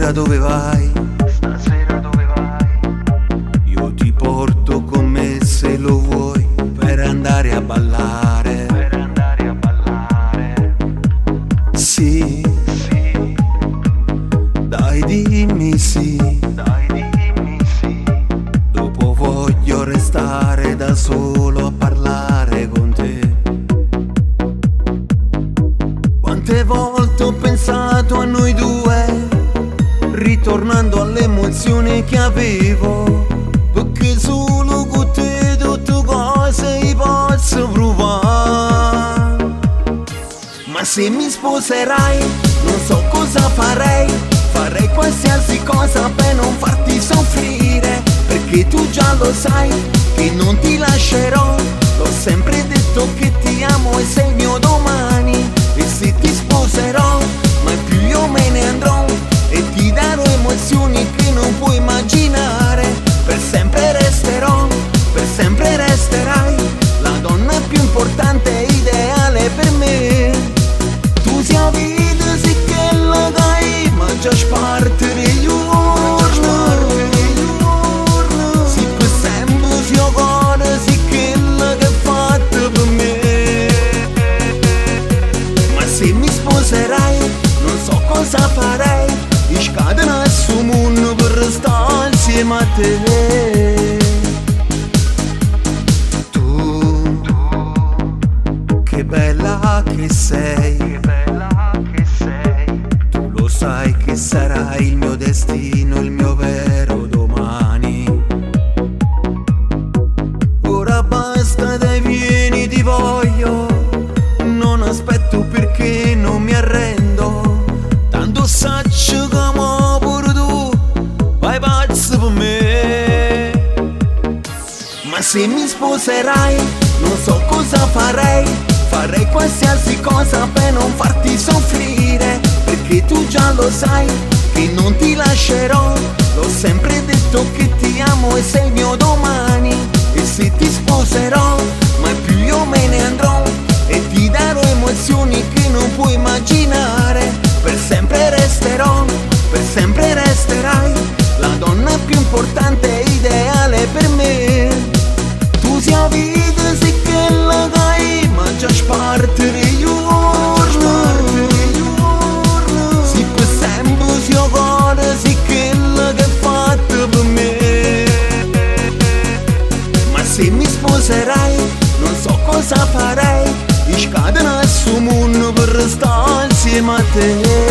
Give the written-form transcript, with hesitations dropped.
Stasera dove vai? Stasera dove vai? Io ti porto con me se lo vuoi, per andare a ballare. Per andare a ballare. Sì, Sì, dai dimmi sì. dai dimmi sì. Dopo voglio restare da solo a parlare con te. Quante volte ho pensato a noi due, ritornando alle emozioni che avevo, perché solo con te tutte cose posso provare. Ma se mi sposerai non so cosa farei, farei qualsiasi cosa per non farti soffrire, perché tu già lo sai che non ti lascerò. L'ho sempre detto che ti amo e sei il mio domani, e se ti sposerò mai più io me ne andrò, e ti darò emozioni che non puoi immaginare. Per sempre resterò, per sempre resterai la donna più importante e ideale per me. Tu sia vita sì che la dai, ma già spartere gli urni. Sì per sempre sia cuore sì che la che hai fatto per me. Ma se mi sposerai non so cosa farei, di scadere su mondo per restare insieme a te. Tu, che bella che sei, Che bella che sei. tu lo sai che sarai il mio destino, il mio vero domani. Ora basta, dai vieni ti voglio, non aspetto perché non mi arrendo, tanto saccio che mo pure tu vai pazzo per me. Ma se mi sposerai non so cosa farei, farei qualsiasi cosa per non farti soffrire, perché tu già lo sai che non ti lascerò. L'ho sempre detto che ti amo e sei il mio domani, e se ti sposerò mai più io me ne andrò, e ti darò emozioni che non puoi immaginare. Per sempre resterò, per sempre resterai la donna più importante e ideale per me. Tu sia vita sì che la dai, ma già spartere gli urni. Sì per sempre sia cuore sì che la che hai fatto per me. Ma se mi sposerai non so cosa farei, di scadere su mondo per restare insieme a te.